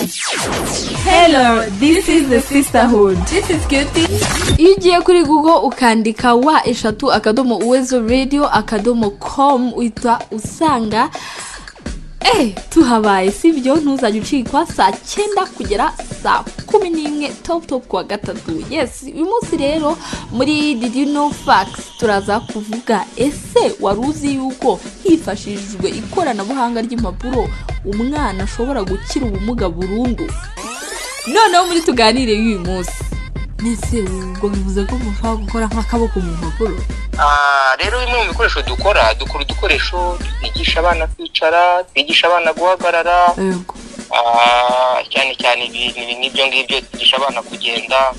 Hello, this is the sisterhood. This is Cutie. Iyo ugiye kuri Google ukandika wa3.uwezo radio.com uhita usanga tuhabaye sibyo ntuzajya ucikwa saa 9 kugera saa 11 top kwa gatatu. Yes, uyu munsi rero muri Did You Know Facts turaza kuvuga ese waruzi yuko hifashishijwe ikoranabuhanga ry'impapuro umwana ashobora gukira ubumuga burundu. Noneho muri tuganire uyu munsi nese ubwo bivuze ko mushaka gukora nk'akaboko mu mpapuro. Rero bimwe mu bikoresho dukora udukoresho twigisha abana kwicara, twigisha abana guhagarara, cyane n'ibyo ngibyo twigisha abana kugenda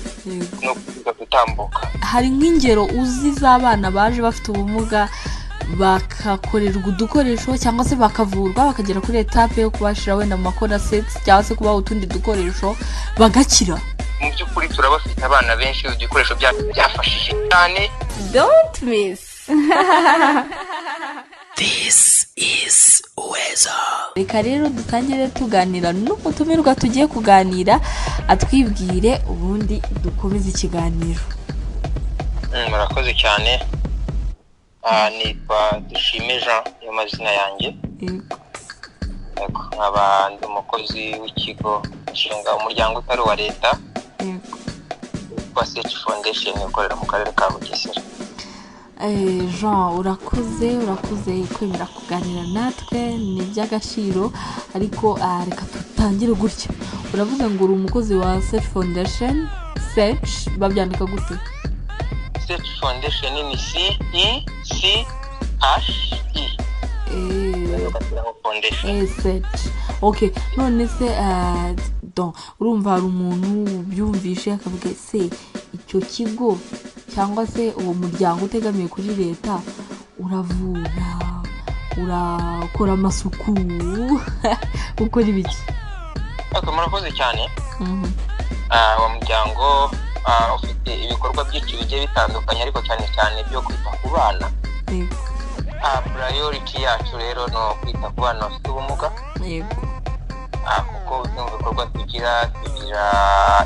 no gutambuka. Hari nk'ingero uzi z'abana baje bafite ubumuga bakakorerwa udukoresho cyangwa se bakavurwa bakagera kuri etape yo kubashira wenda mu makora sets cyangwa se kubaho utundi dukoresho bagakira. Mu by'ukuri turabafite abana benshi udukoresho byafashije cyane. Don't miss. This is Uwezo. Reka rero dutangire tuganira n'umutumirwa tugiye kuganira atwibwire ubundi dukomeze ikiganiro. Murakoze cyane. Nitwa Dushime Jean y'amazina yanjye. Nkaba ndi umukozi w'ikigo nshinga umuryango utari wa leta. Search Foundation ikorera mu karere ka Bugesera. Jean urakoze kwemera kuganira natwe ni by'agaciro ariko reka tutangire gutya. Uravuga ngo uri umukozi wa Search Foundation. Search babyandika gute? Search Foundation ni CECHE. Search. Okay, none se urumva hari umuntu byumvishe akavuga se icyo kigo cyangwa se uwo muryango utegamiye kuri leta uravura, urakora amasuku, ukora ibiki? Murakoze cyane. Uwo muryango ufite ibikorwa byinshi bigiye bitandukanye ariko cyane byo kwita ku bana. Priority yacu rero no kwita ku bana bafite ubumuga. Kuko mu bikorwa tugira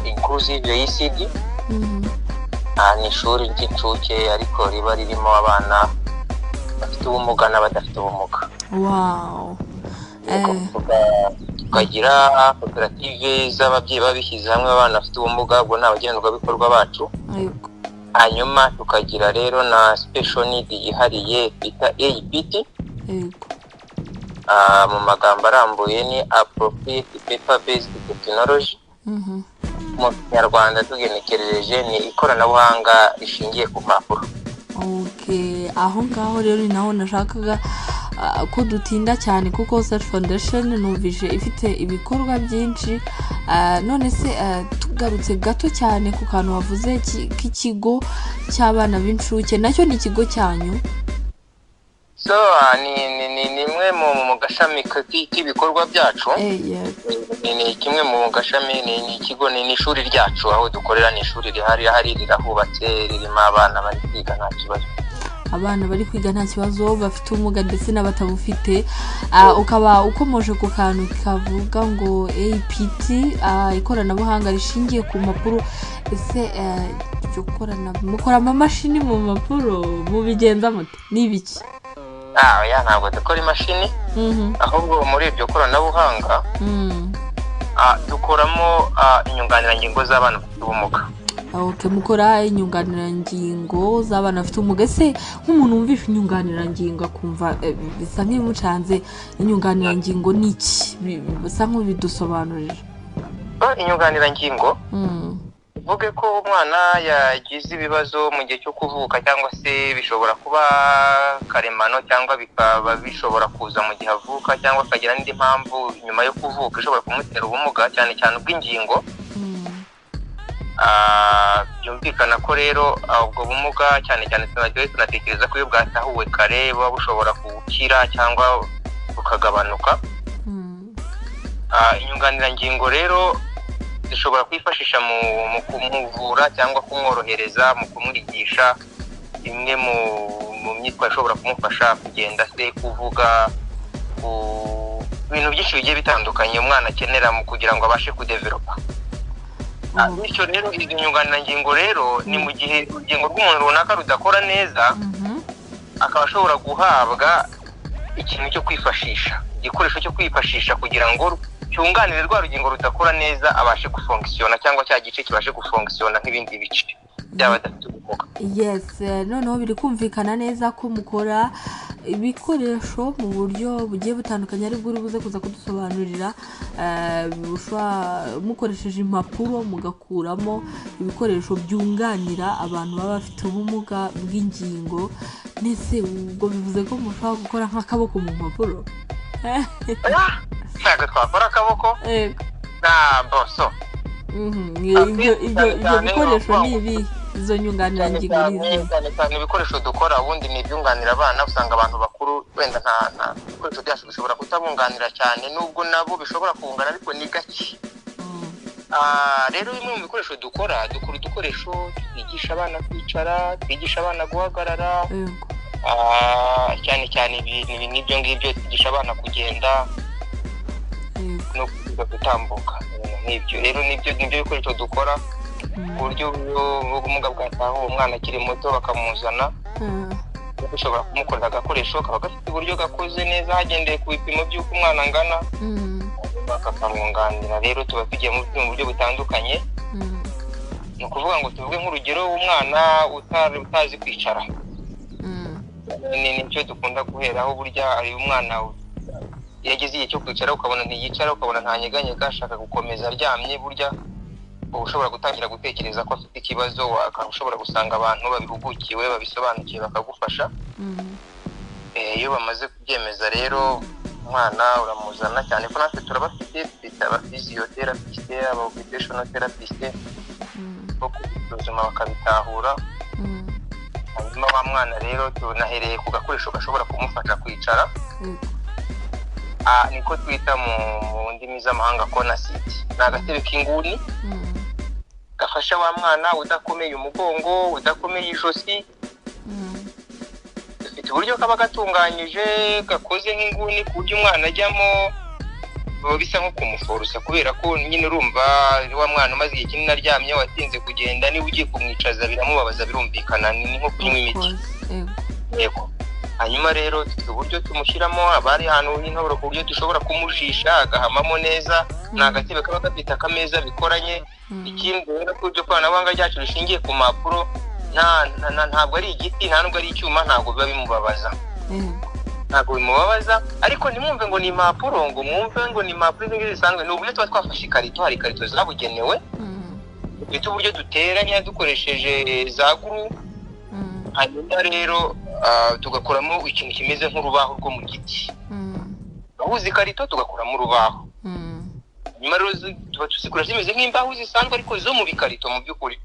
inclusive ECD. Ni ishuri ry'incuke ariko riba ririmo abana bafite ubumuga n'abadafite ubumuga. Wow. Tukagira koperative z'ababyeyi babishyize hamwe abana bafite ubumuga ubwo n'abagenerwabikorwa bacu. Hanyuma tukagira rero na special need yihariye bita APT. Mu magambo arambuye ni appropriate paper based technology. Mu Kinyarwanda tugenekereje ni ikoranabuhanga rishingiye ku mpapuro. Okay, aho ngaho rero naho nashakaga ko dutinda cyane kuko Search Foundation numvise ifite ibikorwa byinshi. None se tugarutse gato cyane ku kantu wavuze k'ikigo cy'abana b'incuke nacyo ni ikigo cyanyu? So ni imwe mu gashami k'ibikorwa byacu. Ni kimwe mu gashami ni ikigo ni ishuri ryacu aho dukorera ni ishuri rihari rirahubatse ririmo abana bari kwiga nta kibazo. Abana bari kwiga nta kibazo bafite ubumuga ndetse n'abatabufite. Ukaba ukomoje ku kantu kavuga ngo APT ikoranabuhanga rishingiye ku mpapuro. Ese mukora amamashini mu mpapuro mubigenza mute n'ibiki? Ntabwo dukora imashini ahubwo muri iryo koranabuhanga dukoramo inyunganirangingo z'abana bafite ubumuga. Okay, mukora inyunganirangingo z'abana bafite ubumuga. Ese nk'umuntu wumvisha inyunganirangingo akumva bisa nk'imucanze, inyunganirangingo ni iki? Bisa nk'ubidusobanurira. Inyunganirangingo uvuge ko umwana yagize ibibazo mu gihe cyo kuvuka cyangwa se bishobora kuba karemano cyangwa bikaba bishobora kuza mu gihe avuka cyangwa akagira n'indi mpamvu nyuma yo kuvuka ishobora kumutera ubumuga cyane ubw'ingingo. Byumvikana ko rero ubwo bumuga cyane tunatekereza ko iyo bwatahuwe kare buba bushobora gukira cyangwa bukagabanuka. Inyunganirangingo rero zishobora kwifashisha mu kumuvura cyangwa kumworohereza mu kumwigisha imwe mu myitwarire ishobora kumufasha kugenda se kuvuga ibintu byinshi bigiye bitandukanye umwana akenera mu kugira ngo abashe kudevelopa. Bityo rero izi nyunganirangingo rero ni mu gihe urugingo rw'umuntu runaka rudakora neza, akaba ashobora guhabwa ikintu cyo kwifashisha, igikoresho cyo kwifashisha kugira ngo cyunganire rwa rugingo rudakora neza abashe gufonkisiyona, cyangwa cya gice kibashe gufonkisiyona nk'ibindi bice byaba bidafite ubumuga. Yes, noneho biri kumvikana neza ko mukora ibikoresho mu buryo bugiye butandukanye, aribwo uri buze kuza kudusobanurira. Mukoresheje impapuro mugakuramo ibikoresho byunganira abantu baba bafite ubumuga bw'ingingo. Nese ubwo bivuze ko mushobora gukora nk'akaboko mu mpapuro? Ntabwo twakora akaboko na boso. Ibyo bikoresho ni ibi, izo nyunganirangingo cyane ibikoresho dukora ubundi ni ibyunganira abana. Usanga abantu bakuru wenda nta ibikoresho byacu bishobora kutabunganira cyane, nubwo nabo bishobora kungana ariko ni gake. Rero bimwe mu bikoresho dukora udukoresho twigisha abana kwicara, twigisha abana guhagarara, cyane ibintu ngibyo twigisha abana kugenda no gutambuka n'ibyo. Rero nibyo bikoresho dukora ku buryo ubumuga bwataho umwana akiri muto bakamuzana, bashobora kumukorera agakoresho kaba gafite uburyo gakoze neza hagendeye ku bipimo by'uko umwana angana, bakakamwunganira. Rero tuba tugiye mu buryo butandukanye. Ni ukuvuga ngo tuvuge nk'urugero w'umwana utazi kwicara, nicyo dukunda guheraho. Burya hari umwana yageze igihe cyo kwicara ukabona ntiyicara, ukabona ntanyeganyega, ashaka gukomeza aryamye. Burya uba ushobora gutangira gutekereza ko afite ikibazo, ushobora gusanga abantu babihugukiwe babisobanukiwe bakagufasha. Iyo bamaze kubyemeza rero umwana uramuzana, cyane ko natwe turabafite abafiziyoterapisite, aba-occupational therapiste bo kubisuzuma bakabitahura. Hanyuma wa mwana rero tunahereye ku gakoresho gashobora kumufasha kwicara, niko twita mu ndimi z'amahanga corner seat. Ni agatebe k'inguni gafasha wa mwana udakomeye umugongo, udakomeye ijosi. Dufite uburyo kaba gatunganyije gakoze nk'inguni ku buryo umwana ajyamo bisa nko kumuforosa, kubera ko nyine urumva wa mwana umaze igihe kinini aryamye watinze kugenda, niba ugiye kumwicaza biramubabaza, birumvikana, ni nko kunywa imiti. Yego. Hanyuma rero dufite uburyo tumushyiramo, abari ahantu h'intoboro ku buryo dushobora kumujisha agahamamo neza. Ni agatebe kaba gafite akameza bikoranye. Ikindi rero ku buryo koranabuhanga ryacu rishingiye ku mpapuro, ntabwo ari igiti, nta nubwo ari icyuma, ntabwo biba bimubabaza. Ntabwo bimubabaza, ariko ntimwumve ngo ni impapuro, ngo mwumve ngo ni impapuro z'ingezi zisanzwe. Ni uburyo tuba twafashe ikarito, hari ikarito zabugenewe, dufite uburyo duteranya dukoresheje za guru. Hanyuma rero tugakuramo ikintu kimeze nk'urubaho rwo mu giti, ahuza ikarito tugakuramo urubaho. Nyuma rero tuba tuzikora zimeze nk'imbaho zisanzwe ariko zo mu bikarito mu by'ukuri.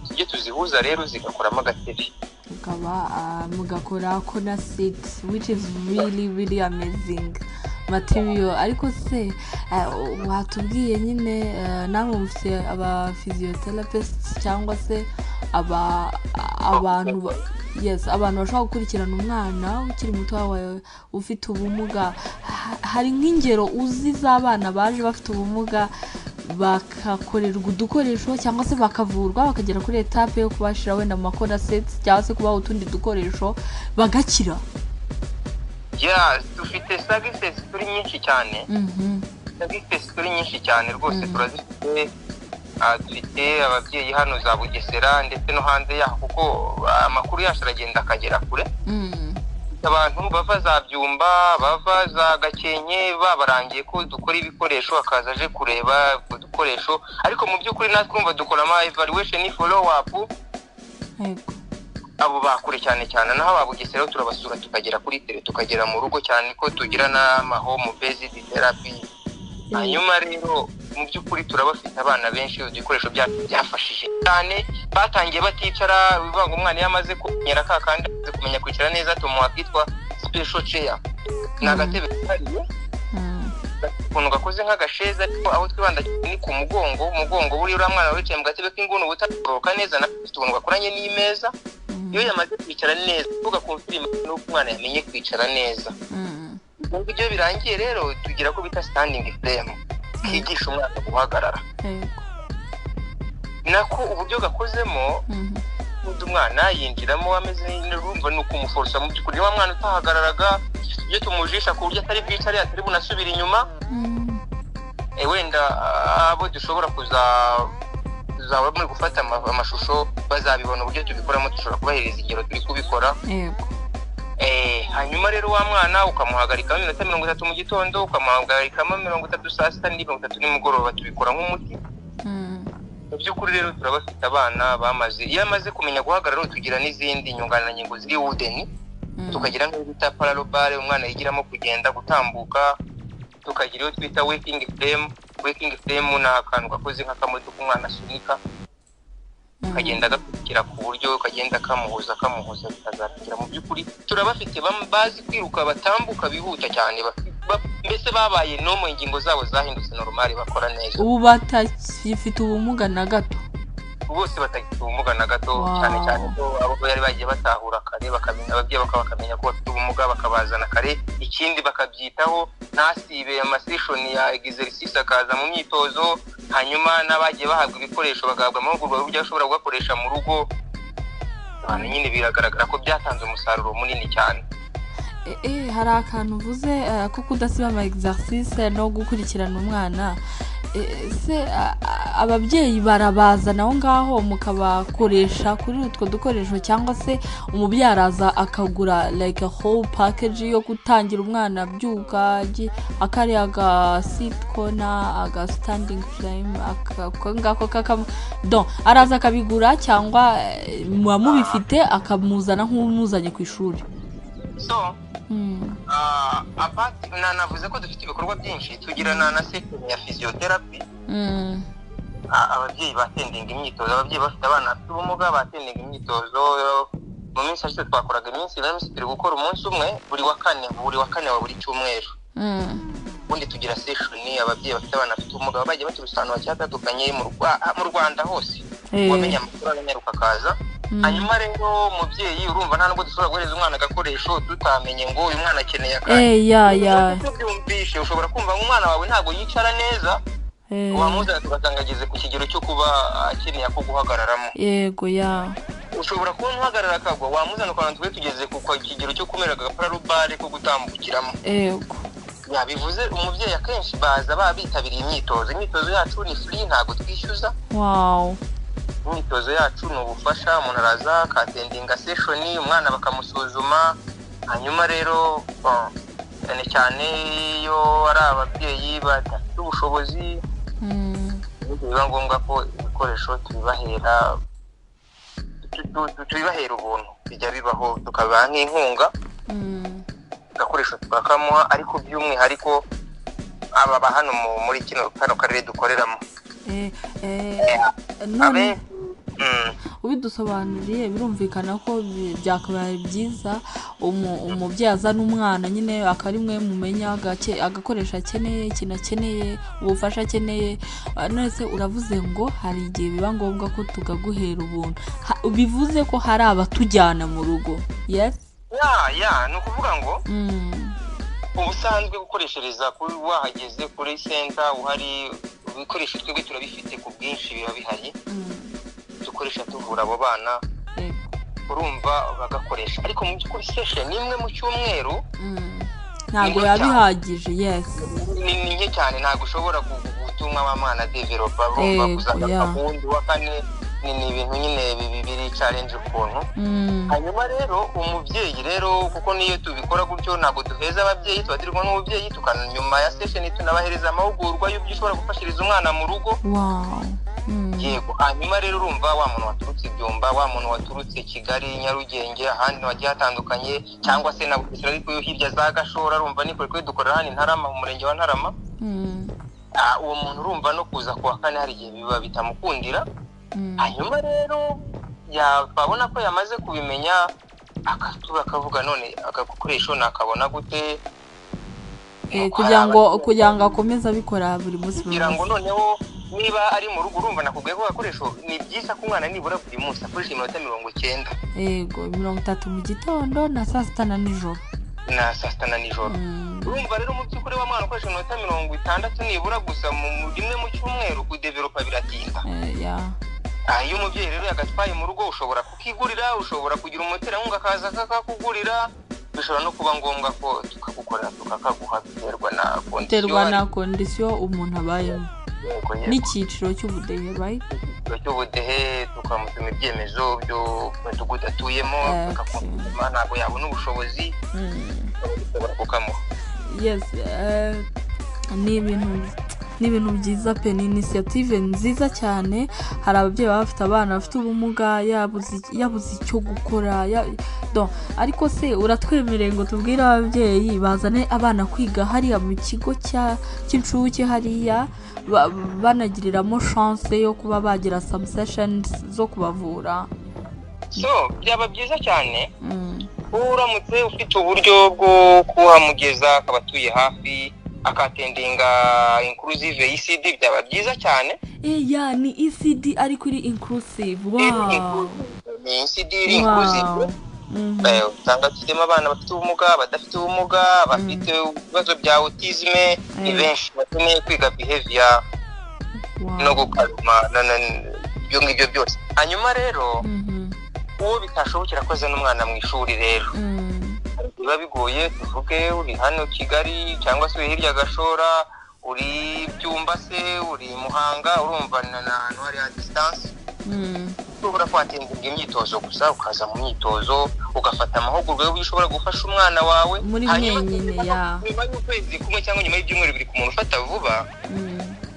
Tujye tuzihuza rero zigakoramo agatebe. Mugakora corner seat, which is really amazing material. Ariko se watubwiye nyine namwe mufite aba physiotherapists cyangwa se abantu bashobora gukurikirana umwana ukiri muto wawe ufite ubumuga. Hari nk'ingero uzi z'abana baje bafite ubumuga bakakorerwa udukoresho cyangwa se bakavurwa bakagera kuri etape yo kubashira wenda mu makona sets cyangwa se kubaha utundi dukoresho bagakira? Dufite services turi nyinshi cyane. Services turi nyinshi cyane rwose turazifite. Dufite ababyeyi hano za Bugesera ndetse no hanze yaho, kuko amakuru yacu aragenda akagera kure. Abantu bava za Byumba, bava za Gakenke, babarangiye ko dukora ibikoresho, akaza aje kureba udukoresho. Ariko mu by'ukuri natwe twumva dukora ama evaluation follow up. Abo bakure cyane naho aba Bugesera turabasura tukagera kuri tele, tukagera mu rugo, cyane ko tugira na home based therapy. Hanyuma rero mu by'ukuri turabafite abana benshi, ibikoresho byafashije cyane. Batangiye baticara, bivuga ngo umwana yamaze kumenyera kandi kumenya kwicara neza, tumuha kitwa special chair. Ni agatebe kariye ukuntu gakoze nk'agasheza, ariko aho twibanda ni ku mugongo. Buri uriya mwana wicaye mu gatebe k'inguni ubutoroka neza, nafite ukuntu gakoranye n'imeza. Iyo yamaze kwicara neza, uvuga ku filime n'uko umwana yamenye kwicara neza. nubwo ibyo birangiye rero tugira ko bita standing frame kigisha umwana guhagarara nako uburyo gakozemo undi umwana yinjiramo ameze n'urumva nuko umuforosa mu by'ukuri niba mwana utahagararaga iyo tumujisha ku buryo atari bwicare atari bunasubira inyuma wenda abo dushobora kuzaba muri gufata amashusho bazabibona uburyo tubikoramo dushobora kubahereza ingero turi kubikora hanyuma rero wa mwana ukamuhagarika iminota 30 mu gitondo ukamuhagarika 30 saa sita n'indi 30 nimugoroba tubikora nk'umuti mu by'ukuri rero turabafite abana bamaze iyo amaze kumenya guhagarara tugira n'izindi nyunganirangingo ziri wooden tukagira nk'ibita paralobare umwana yigiramo kugenda gutambuka tukagira iyo twita waking frame na akantu gakoze nk'akamodoka umwana asunika kagenda gakurikira ku buryo kagenda kamuhuza bikazarangira mu by'ukuri turabafite bazi kwiruka batambuka bihuta cyane mbese babaye no mu ingingo zabo zahindutse normal bakora neza ubu batafite ubumuga na gato bose batagifite ubumuga na gato cyane ko abo yari bagiye batahura kare bakamenya ababyeyi bakamenya ko bafite ubumuga bakabazana kare ikindi bakabyitaho ntasibe amasession ya exercice akaza mu myitozo hanyuma n'abagiye bahabwa ibikoresho bagahabwa amahugurwa y'uburyo ashobora gukoresha mu rugo abantu nyine biragaragara ko byatanze umusaruro munini cyane hari akantu uvuze ko kudasiba ama exercice no gukurikirana umwana se ababyeyi barabazana aho ngaho mukabakoresha kuri utwo dukoresho cyangwa se umubyeyi araza akagura like a whole package yo gutangira umwana byuka akari aga seat corner aga standing frame ngako donc araza akabigura cyangwa mubifite akamuzana nk'umuzanye ku ishuri so apart navuze ko dufite ibikorwa byinshi tugira na section ya physiotherapy ababyeyi batendinga imyitozo ababyeyi bafite abana bafite ubumuga batendinga imyitozo mu minsi ashize twakoraga iminsi turi gukora umunsi umwe buri wa kane wa buri cyumweru ubundi tugira session ababyeyi bafite abana bafite ubumuga bagiye baturusana bacyatandukanye mu Rwanda hose wamenya amakuru abanyaruka kaza hanyuma rero umubyeyi urumva nta nubwo dushobora guhereza umwana agakoresho tutamenye ngo uyu mwana akeneye akazi byumvishe ushobora kumva ngo umwana wawe ntabwo yicara neza wamuzana tugasanga ageze ku kigero cyo kuba akeneye ako guhagararamo yego ushobora kubona uhagarara akagwa wamuzana ukabona tugeze ku kigero cyo kumera agaparalobare ko gutambukiramo yego bivuze umubyeyi akenshi baza bitabiriye imyitozo yacu ni free ntabwo twishyuza imyitozo yacu ni ubufasha umuntu araza akatendinga session umwana bakamusuzuma hanyuma rero cyane iyo ari ababyeyi badafite ubushobozi biba ngombwa ko ibikoresho tubibahera ubuntu bijya bibaho tukabaha nk'inkunga agakoresho tukakamuha ariko by'umwihariko ababa hano muri kano karere dukoreramo ubidusobanuriye birumvikana ko byakabaye byiza umubyeyi azana umwana nyine akarimwe mumenya agakoresha akeneye ikintu akeneye ubufasha akeneye none se uravuze ngo hari igihe biba ngombwa ko tugaguhera ubuntu bivuze ko hari abatujyana mu rugo yes ni ukuvuga ngo ubusanzwe gukoreshereza kuri wahageze kuri center uhari ibikoresho twebwe turabifite ku bwinshi biba bihari dukoresha tuvura abo bana urumva bagakoresha ariko mu by'ukuri session imwe mu cyumweru ntabwo yabihagije ni nke cyane ntabwo ushobora gutuma abana developa urumva kuzana ubundi wa kane ni ibintu nyine bibiri challenge ukuntu hanyuma rero umubyeyi rero kuko niyo tubikora gutyo ntabwo duheza ababyeyi tubadirwa n'umubyeyi nyuma ya session tunabahereza amahugurwa y'ibyo ushobora gufashiriza umwana mu rugo yego hanyuma rero urumva wa muntu waturutse Ibyumba wa muntu waturutse Kigali Nyarugenge ahandi wagiye hatandukanye cyangwa se na Bugesera ariko yo hirya za Gashora urumva ni kwe dukorera hano Ntarama mu murenge wa Ntarama uwo muntu urumva no kuza kuwa kane hari igihe biba bitamukundira hanyuma rero babona ko yamaze kubimenya akavuga none agakoresho nakabona gute kugira ngo akomeze abikora buri munsi kugira ngo noneho niba ari mu rugo urumva nakubwiye ko gakoresho ni byiza ko umwana nibura buri munsi akoresha iminota 90 yego 30 mu gitondo na saa sita na nijoro urumva rero mu by'ukuri wa mwana ukoresha iminota 60 nibura gusa mu rimwe mu cyumweru kudevelopa biratinda. Iyo umubyeyi rero yagatwaye mu rugo ushobora kukigurira, ushobora kugira umuterankunga akaza kakakugurira, bishobora no kuba ngombwa ko tukagukorera tukakaguha biterwa na kondisiyo umuntu abayemo n'icyiciro cy'ubudehe, right? Cy'ubudehe tukamutuma ibyemezo byo mudugudu atuyemo, tukakumva ntabwo yabona ubushobozi kukamuha. Yes, ni ibintu byiza pe, ni initiative nziza cyane. Hari ababyeyi baba bafite abana bafite ubumuga yabuze icyo gukora ariko se uratwemereye ngo tubwire ababyeyi bazane abana kwiga hariya mu kigo cy'incuke hariya banagiriramo chance yo kuba bagira some sessions zo kubavura? Byaba byiza cyane uramutse ufite uburyo bwo kuhamugeza akabatuye hafi akatendinga inclusive ECD, byaba byiza cyane. Ni ECD ariko iri inclusive. Ni ECD iri inclusive. Usanga dufitemo abana bafite ubumuga, badafite ubumuga, bafite ibibazo bya autisme, ni benshi bakeneye kwiga behavior no gukaruma ibyo ngibyo byose. Hanyuma rero uwo bitashobokera koza n'umwana mu ishuri rero biba bigoye, tuvuge uri hano Kigali cyangwa se hirya Gashora, uri Byumba se, uri Muhanga, urumva n'ahantu hari a distance, ushobora kwatindinga imyitozo gusa, ukaza mu myitozo ugafata amahugurwa yo ushobora gufasha umwana wawe muri mwenyine nyuma y'ukwezi kumwe cyangwa nyuma y'ibyumweru biri ku muntu ufata vuba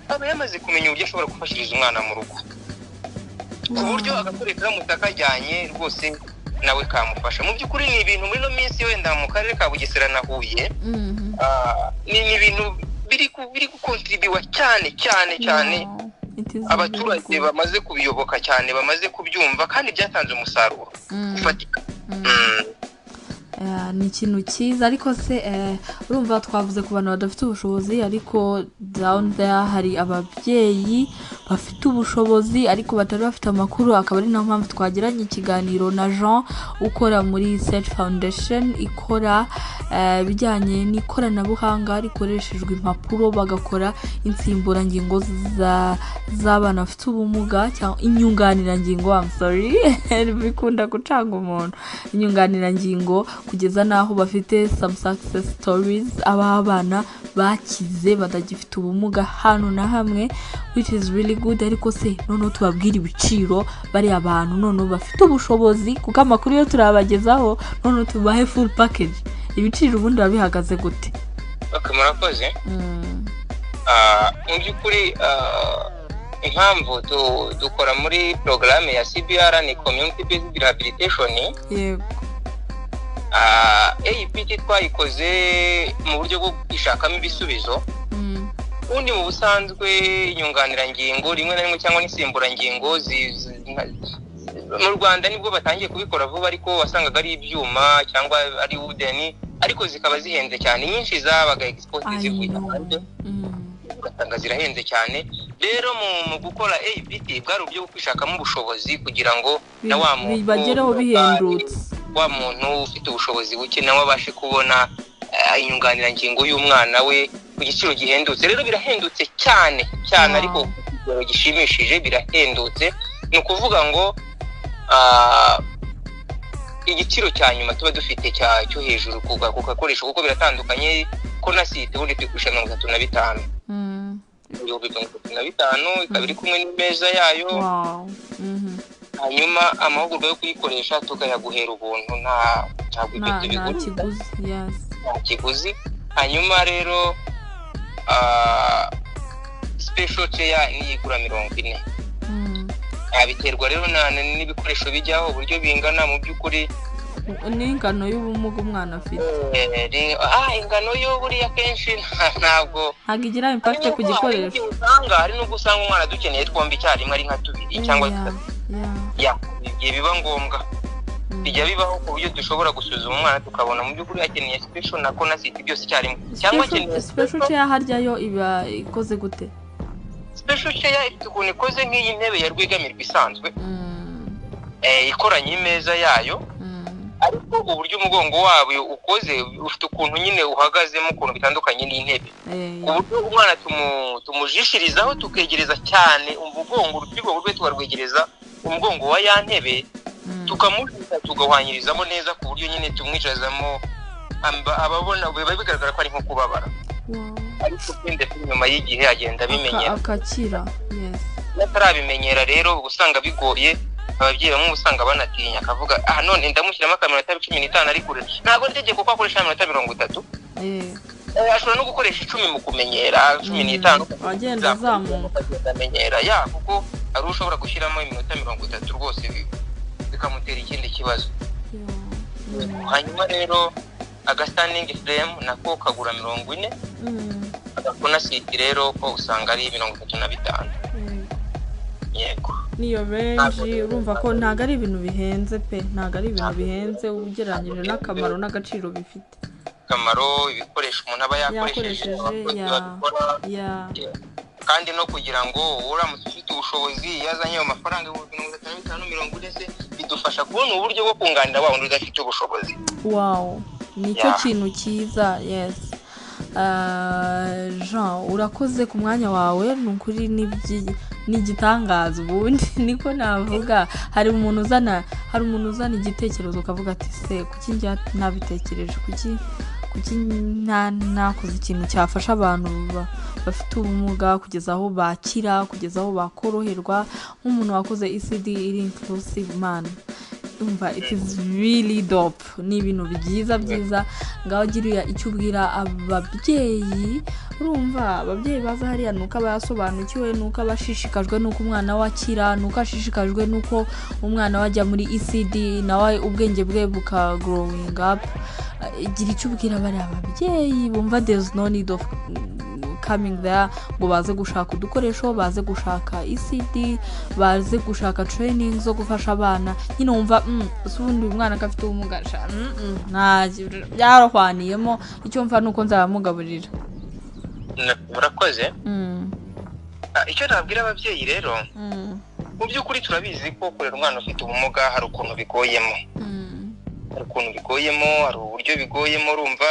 aba yamaze kumenya uburyo ashobora gufashiriza umwana mu rugo ku buryo agakoresha mutakajyanye rwose nawe kamufasha. Mu by'ukuri ni ibintu muri no minsi wenda mu karere ka Bugesera na Huye ni ibintu biri gukontribuwa cyane abaturage bamaze kubiyoboka cyane, bamaze kubyumva kandi byatanze umusaruro ufatika. Ni ikintu cyiza ariko se urumva twavuze ku bantu badafite ubushobozi, ariko down there hari ababyeyi bafite ubushobozi ariko batari bafite amakuru. Akaba ari nayo mpamvu twagiranye ikiganiro na Jean ukora muri Set Foundation, ikora bijyanye n'ikoranabuhanga rikoreshejwe impapuro, bagakora insimburangingo z'abana bafite ubumuga cyangwa inyunganirangingo, bikunda gucanga umuntu, inyunganirangingo, kugeza naho bafite some success stories abana bakize badagifite ubumuga hano na hamwe, which is really good. Ariko se noneho tubabwira ibiciro bari abantu noneho bafite ubushobozi, kuko amakuru yo turabagezaho, noneho tubahe full package. Ibiciro ubundi babihagaze gute? Murakoze. Mu by'ukuri impamvu dukora muri programme ya CBR ni community based rehabilitation. Yego. APT twayikoze mu buryo bwo kwishakamo ibisubizo. Ubundi mu busanzwe inyunganirangingo rimwe na rimwe cyangwa n'insimburangingo mu Rwanda nibwo batangiye kubikora vuba, ariko wasangaga ari ibyuma cyangwa ari wooden, ariko zikaba zihenze cyane. Nyinshi zabaga export zivuye hanze, ugasanga zirahenze cyane. Rero mu gukora APT bwari uburyo bwo kwishakamo ubushobozi kugira ngo na wa muntu bagereho bihendutse, wa muntu ufite ubushobozi buke nawe abashe kubona inyunganirangingo y'umwana we ku giciro gihendutse. Rero birahendutse cyane ariko ku gishimishije birahendutse. Ni ukuvuga ngo igiciro cya nyuma tuba dufite cyo hejuru ku gakoresho, kuko biratandukanye. Ko na site ubundi tuyigurisha 35 35 ikaba iri kumwe n'imeza yayo. Hanyuma amahugurwa yo kuyikoresha tukayaguhera ubuntu, nta kiguzi. Hanyuma rero special chair ni igura 40. Biterwa rero n'ibikoresho bijyaho uburyo bingana. Mu by'ukuri n'ingano y'ubumuga umwana afite, ingano yo buriya kenshi ntabwo igira impact ku gikoresho. Hari n'ubwo usanga umwana dukeneye twombi icyarimwe ari nka 2 cyangwa 3. Igihe biba ngombwa bijya bibaho ku buryo dushobora gusuzuma umwana tukabona mu by'ukuri akeneye special na conacity byose icyarimwe, cyangwa akeneye special chair harya yo iba ikoze gute? Special chair ifite ukuntu ikoze nk'iyi ntebe ya rwegamirwa isanzwe, ikoranye imeza yayo, ariko ko uburyo umugongo wabo ukoze ufite ukuntu nyine uhagazemo ukuntu bitandukanye n'intebe. Uburyo umwana tumujishirizaho tukegereza cyane umugongo urutirigo rwe tukarwegereza umugongo wa ya ntebe tukamushika tugahwanyirizamo neza ku buryo nyine tumwicazamo ababona biba bigaragara ko ari nko kubabara. Ariko ndetse nyuma y'igihe agenda bimenyera akakira. Natarabimenyera rero usanga bigoye, ababyeyi bamwe usanga banatinya akavuga none ndamushyiramo akaminota 15 ari kure, ntabwo ntegeko ko akoresha iminota 30. Ashobora no gukoresha 10 mu kumenyera 15 agenda azamuka amenyera kuko ari ushobora gushyiramo iminota 30 rwose bikamutera ikindi kibazo. Hanyuma rero standing frame nako kagura 40, agakona siti rero ko usanga ari 35. Yego niyo range urumva ko ntago ari ibintu bihenze pe, ntago ari ibintu bihenze ugereranyije n'akamaro n'agaciro bifite. Kamaro ibikoresho umuntu aba yakoresheje kandi no kugira ngo uramutse ufite ubushobozi yazanye ayo mafaranga 55 bidufasha kubona uburyo bwo kunganira wa wundi udafite ubushobozi. Nicyo kintu cyiza. Jean urakoze ku mwanya wawe, nukuri n'igitangaza ubundi niko navuga. hari umuntu uzana igitekerezo ukavuga ati se kuki njya nabitekereje, kuki nakoze ikintu cyafasha abantu bafite ubumuga kugeza aho bakira, kugeza aho bakoroherwa, nk'umuntu wakoze ECD iri inclusive man. It is really dope. Ni ibintu byiza ngaho giriya icyo ubwira ababyeyi. Urumva ababyeyi baza hariya nuko abasobanukiwe, nuko abashishikajwe nuko umwana wakira, nuko ashishikajwe nuko umwana wajya muri ECD nawe ubwenge bwe buka growing up. Gira icyo ubwira bari ababyeyi bumva there's no need of coming there ngo baze gushaka udukoresho, baze gushaka ECD, baze gushaka training zo gufasha abana. Nyine wumva usubundi umwana akafite ubumuga byarahwaniyemo, icyo mfa nuko nzabamugaburira. Murakoze. Icyo nabwira ababyeyi rero mu by'ukuri turabizi ko kurera umwana ufite ubumuga hari ukuntu bigoyemo, hari uburyo bigoyemo. Urumva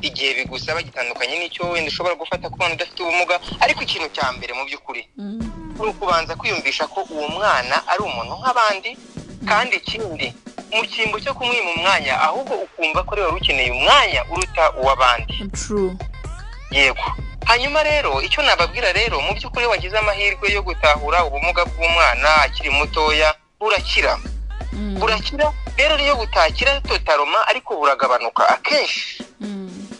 igihe bigusaba gitandukanye n'icyo wenda ushobora gufata ku mwana udafite ubumuga. Ariko ikintu cya mbere mu by'ukuri ni ukubanza kwiyumvisha ko uwo mwana ari umuntu nk'abandi, kandi ikindi mu cyimbo cyo kumwima umwanya ahubwo ukumva ko wari ukeneye umwanya uruta uw'abandi. Yego. Hanyuma rero icyo nababwira rero mu by'ukuri wagize amahirwe yo gutahura ubumuga bw'umwana akiri mutoya burakira. Rero niyo butakira totaloma ariko buragabanuka akenshi.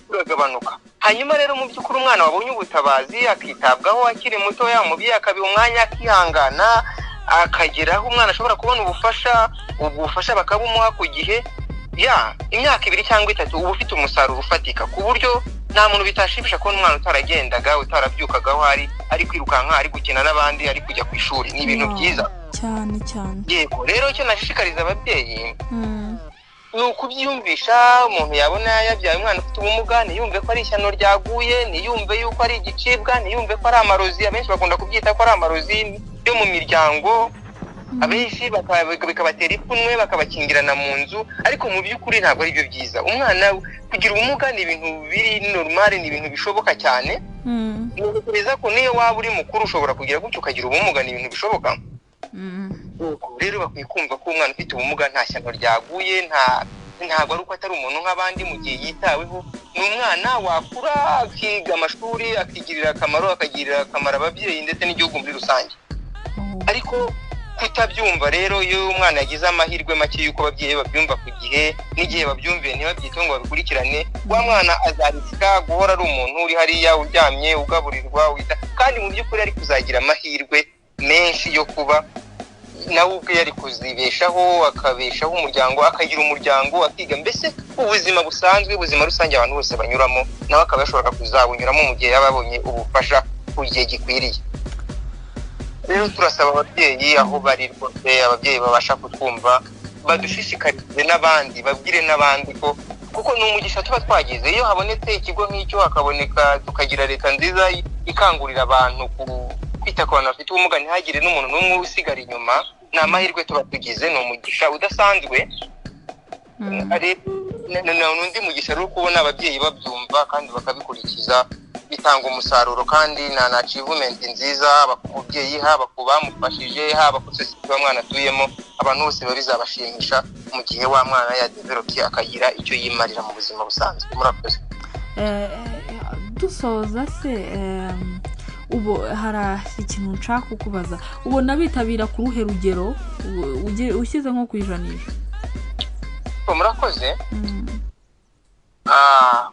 Buragabanuka. Hanyuma rero mu by'ukuri umwana wabonye ubutabazi akitabwaho akiri mutoya, umubyeyi akabiha umwanya akihangana akageraho umwana ashobora kubona ubufasha bakabumuha ku gihe, imyaka 2 cyangwa 3 uba ufite umusaruro ufatika, ku buryo nta muntu bitashimisha ko umwana utaragendaga utarabyukagaho ari kwirukanka, ari gukina n'abandi, ari kujya ku ishuri. Ni ibintu byiza cyane. Yego rero icyo nashishikariza ababyeyi ni ukubyiyumvisha. Umuntu yabona yabyaye umwana ufite ubumuga ntiyumve ko ari ishyano ryaguye, ntiyumve yuko ari igicibwa, ntiyumve ko ari amarozi. Abenshi bakunda kubyita ko ari amarozi yo mu miryango, abenshi bikabatera ipfunwe bakabakingirana mu nzu. Ariko mu by'ukuri ntabwo ari byo byiza. Umwana kugira ubumuga ni ibintu biri normal, ni ibintu bishoboka cyane. Ntekereza ko niyo waba uri mukuru ushobora kugira gutyo ukagira ubumuga, ni ibintu bishoboka. Rero bakwiye kumva ko umwana ufite ubumuga nta shyano ryaguye, ntabwo ari uko atari umuntu nk'abandi mu gihe yitaweho. Ni umwana wakura akiga amashuri akigirira akamaro, akagirira akamaro ababyeyi ndetse n'igihugu muri rusange. Ariko kutabyumva rero, iyo umwana yagize amahirwe make yuko ababyeyi babyumva ku gihe, n'igihe babyumviye ntibabyiteho ngo babikurikirane, wa mwana azarisika guhora ari umuntu uri hariya uryamye ugaburirwa kandi mu by'ukuri ari kuzagira amahirwe menshi yo kuba nawe ubwe yari kuzibeshaho, akabeshaho umuryango, akagira umuryango, akiga, mbese ubuzima busanzwe, ubuzima rusange abantu bose banyuramo, nawe akaba yashobora kuzabunyuramo mu gihe yababonye ubufasha ku gihe gikwiriye. Rero turasaba ababyeyi aho bari rwose, ababyeyi babasha kutwumva, badushishikarize n'abandi, babwire n'abandi ko kuko ni umugisha tuba twagize. Iyo habonetse ikigo nk'icyo, hakaboneka tukagira leta nziza ikangurira abantu kwita ku bantu bafite ubumuga, ntihagire n'umuntu n'umwe usigara inyuma, ni amahirwe tuba tugize, ni umugisha udasanzwe. ari n'undi mugisha rero kubona ababyeyi babyumva kandi bakabikurikiza bitanga umusaruro kandi na achievement nziza haba ku mubyeyi haba ku bamufashije haba ku sosiyete wa mwana atuyemo abantu bose babizabashimisha mu gihe wa mwana ya develop akagira icyo yimarira mu buzima busanzwe. Murakoze. Dusoza se ubu hari ikintu nshaka kukubaza, ubona bitabira ku ruhe rugero ushyize nko ku ijanisha? Murakoze.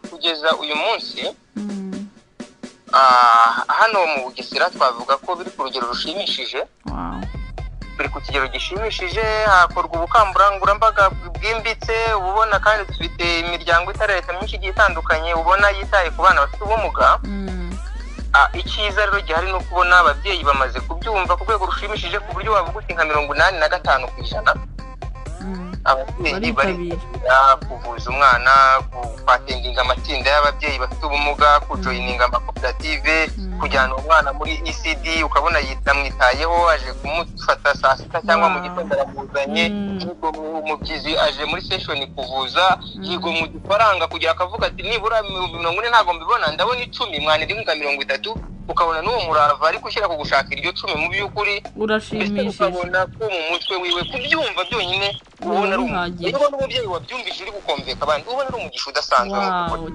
Kugeza uyu munsi hano mu Bugesera twavuga ko biri ku rugero rushimishije. Biri ku kigero gishimishije, hakorwa ubukangurambaga bwimbitse, ubona kandi dufite imiryango itari leta myinshi igiye itandukanye ubona yitaye ku bana bafite ubumuga. Icyiza rero gihari no kubona ababyeyi bamaze kubyumva ku rwego rushimishije ku buryo wavuga uti nka 85%. Ababyeyi bari kuvuza umwana, kwatendinga amatsinda y'ababyeyi bafite ubumuga, kujoyininga amakoperative, kujyana umwana muri ECD ukabona yitamwitayeho, aje kumufata saa sita cyangwa mu gitondo aramuzanye, yigo umubyizi aje muri session kuvuza, yigo mu gifaranga kugira akavuga ati nibura 40 ntago mbibona ndabona 10 mwana iri nka 30, ukabona n'uwo murava ari gushyira ku gushakira iryo 10 mu by'ukuri urashimishije. Ukabona ko mu mutwe wiwe kubyumva byonyine ubona ari umugisha. Ubona umubyeyi wabyumvise uri gukomveka abandi ubona ari umugisha udasanzwe.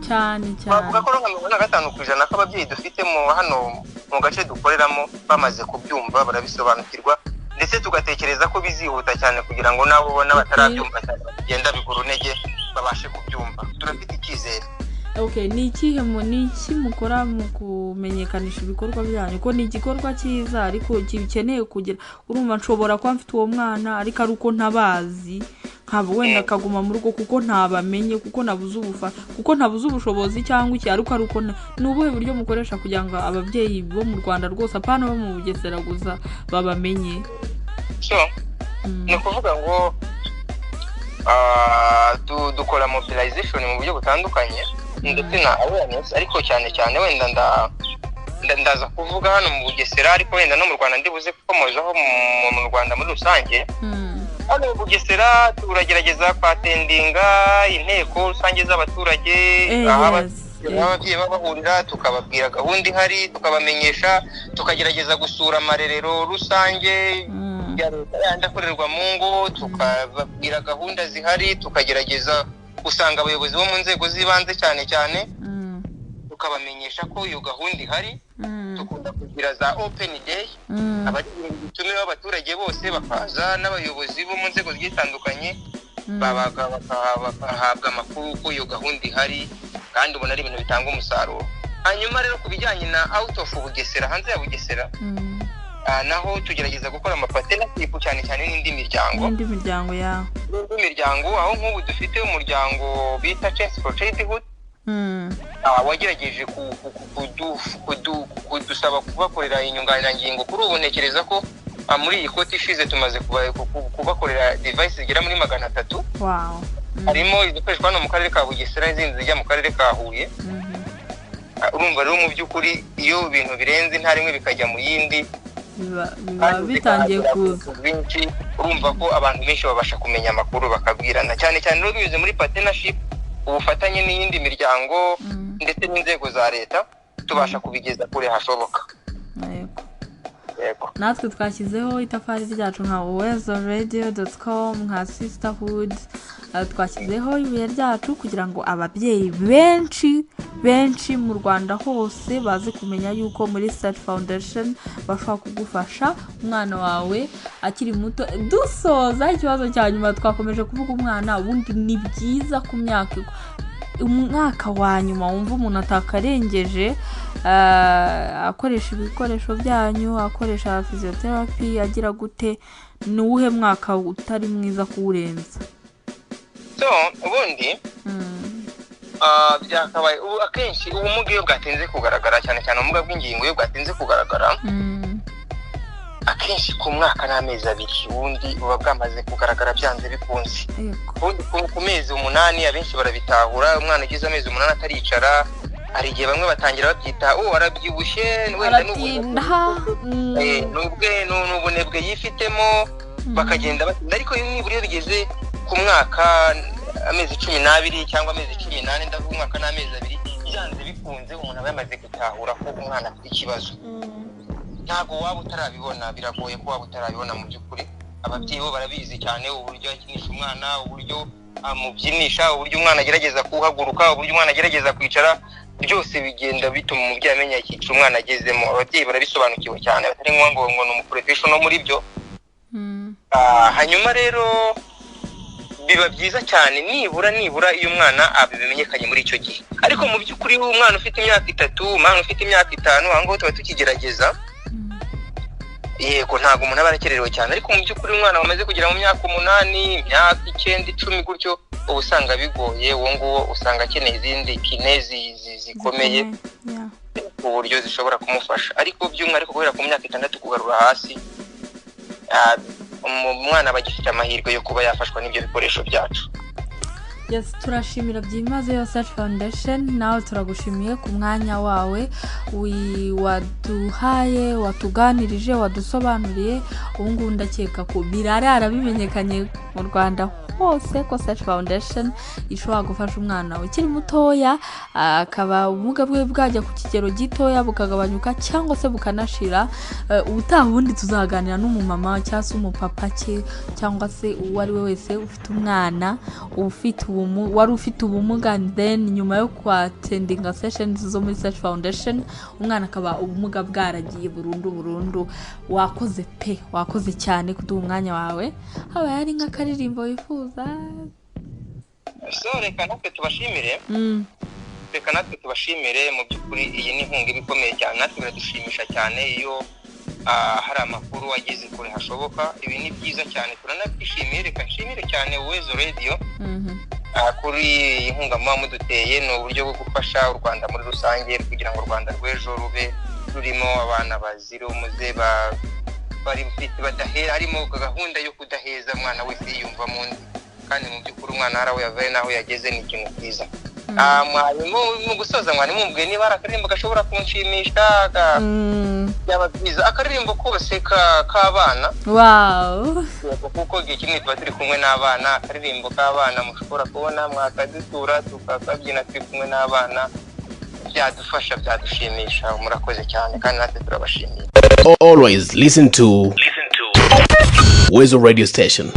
Cyane bavuga ko nka 55% k'ababyeyi dufite mu hano mu gace dukoreramo bamaze kubyumva barabisobanukirwa, ndetse tugatekereza ko bizihuta cyane kugira ngo nabo ubona batarabyumva cyane bagenda bigura intege babashe kubyumva. Turafite icyizere. Ni iki mukora mu kumenyekanisha ibikorwa byanyu? Ko ni igikorwa cyiza ariko kibikeneye kugira urumva nshobora kuba mfite uwo mwana ariko ari uko ntabazi, nkaba wenda akaguma mu rugo kuko ntabamenye, kuko nabuze ubushobozi cyangwa iki, ariko ari uko ni ubuhe buryo mukoresha kugira ngo ababyeyi bo mu Rwanda rwose apana bo mu Bugesera gusa babamenye? Ni ukuvuga ngo dukora mobilization mu buryo butandukanye ndetse na awareness, ariko cyane wenda ndaza kuvuga hano mu Bugesera, ariko wenda no mu Rwanda ndibuze kukomozaho mu Rwanda muri rusange. Hano mu Bugesera turagerageza kwatendinga inteko rusange z'abaturage, ababyeyi babahurira tukababwira gahunda ihari, tukabamenyesha, tukagerageza gusura amarerero rusange ya leta yandakorerwa mu ngo, tukababwira gahunda zihari, tukagerageza usanga abayobozi bo mu nzego z'ibanze cyane tukabamenyesha ko iyo gahunda ihari. Tukunda kugira za open day, abatumira abaturage bose bakaza n'abayobozi bo mu nzego zitandukanye bagahabwa amakuru ko iyo gahunda ihari kandi ubona ari ibintu bitanga umusaruro. Hanyuma rero ku bijyanye na out of Bugesera, hanze ya Bugesera, naho tugerageza gukora amapartnership cyane n'indi miryango aho nk'ubu dufite umuryango bita Chance for Childhood wagerageje kudusaba kubakorera inyunganirangingo. Kuri ubu ntekereza ko muri iyi koti ishize tumaze kubakorera device zigera muri 300. Harimo izikoreshwa hano mu karere ka Bugesera n'izindi zijya mu karere ka Huye. Urumva rero mu by'ukuri iyo ibintu birenze nta rimwe bikajya mu yindi bitangiye kuza, urumva ko abantu benshi babasha kumenya amakuru bakabwirana, cyane rero binyuze muri partnership, ubufatanye n'iyindi miryango ndetse n'inzego za leta, tubasha kubigeza kure hashoboka. Natwe twashyizeho itafari ryacu nka uwezoradio.com nka sisterhood, twashyizeho ibuye ryacu kugira ngo ababyeyi benshi mu Rwanda hose baze kumenya yuko muri Start Foundation bashobora kugufasha umwana wawe akiri muto. Dusoza ikibazo cya nyuma, twakomeje kuvuga umwana, ubundi ni byiza ku umwaka wa nyuma wumva umuntu atakarengeje akoresha ibikoresho byanyu, akoresha physiotherapy, agira gute? Ni uwuhe mwaka utari mwiza kuwurenza? Ubundi byakabaye akenshi ubumuga iyo bwatinze kugaragara, cyane ubumuga bw'ingingo iyo bwatinze kugaragara, akenshi ku mwaka n'amezi 2 ubundi buba bwamaze kugaragara byanze bikunze. Ubundi ku mezi 8 abenshi barabitahura, umwana ugize amezi 8 ataricara, hari igihe bamwe batangira babyita arabyibushye, wenda n'ubunebwe yifitemo, bakagenda batinda. Ariko nibura iyo bigeze ku mwaka amezi 12 cyangwa amezi 18 ndavuga umwaka n'amezi 2 byanze bikunze umuntu aba yamaze gutahura ko umwana afite ikibazo. Ntago waba utarabibona, biragoye ko waba utarabibona mu by'ukuri. Ababyeyi bo barabizi cyane uburyo akinisha umwana, uburyo amubyinisha, uburyo umwana agerageza kuhaguruka, uburyo umwana agerageza kwicara, byose bigenda bituma umubyeyi amenya icyiciro umwana agezemo. Ababyeyi barabisobanukiwe cyane, batari ngo ni umuprofessional muri byo. Hanyuma rero biba byiza cyane nibura iyo umwana abimenyekanye muri icyo gihe. Ariko mu by'ukuri umwana ufite imyaka 3, umwana ufite imyaka 5, aho tuba tukigerageza. Yego ntago umuntu aba arakererewe cyane, ariko mu by'ukuri umwana wamaze kugira mu myaka 8, imyaka 9, 10 gutyo ubusanga bigoye. Uwo nguwo usanga akeneye izindi kinezi zikomeye ku buryo zishobora kumufasha. Ariko by'umwihariko guhera ku myaka 6 kugarura hasi, umwana bagifite amahirwe yo kuba yafashwa n'ibyo bikoresho byacu. Yes, turashimira byimazeyo Search Foundation. Nawe turagushimiye ku mwanya wawe waduhaye, watuganirije, wadusobanuriye. Ubu ngubu ndakeka ko birarara bimenyekanye mu Rwanda hose ko Search Foundation ishobora gufasha umwana ukiri mutoya akaba ubumuga bwe bwajya ku kigero gitoya bukagabanyuka cyangwa se bukanashira. Ubutaha ubundi tuzaganira n'umumama cyangwa se umupapa cyangwa se uwo ari we wese ufite umwana wari ufite ubumuga, then nyuma yo kwatendinga sessions zo muri Search Foundation umwana akaba ubumuga bwaragiye burundu. Wakoze cyane kuduha umwanya wawe. Haba yari nk'akaririmbo wifuza? Reka natwe tubashimire. Mu by'ukuri iyi ni inkunga ibikomeye cyane, natwe biradushimisha cyane iyo hari amakuru ageze kure hashoboka. Ibi ni byiza cyane, turanabyishimiye. Reka nshimire cyane Uwezo Radio kuri inkunga muba muduteye. Ni uburyo bwo gufasha u Rwanda muri rusange kugira ngo u Rwanda rw'ejo rube rurimo abana bazira umuze harimo gahunda yo kudaheza umwana wese yiyumva mu ndi, kandi mu by'ukuri umwana harawe yavaye naho yageze ni ikintu cyiza. Mwarimu mu gusoza mwarimu mubwiye niba ari akaririmbo gashobora kunshimisha byaba byiza, akaririmbo kose k'abana. Kuko igihe kimwe tuba turi kumwe n'abana, akaririmbo k'abana mushobora kubona mwakadutura tukakabyina turi kumwe n'abana, byadufasha, byadushimisha. Murakoze cyane kandi natwe turabashimiye. Always listen to Uwezo Radio Station.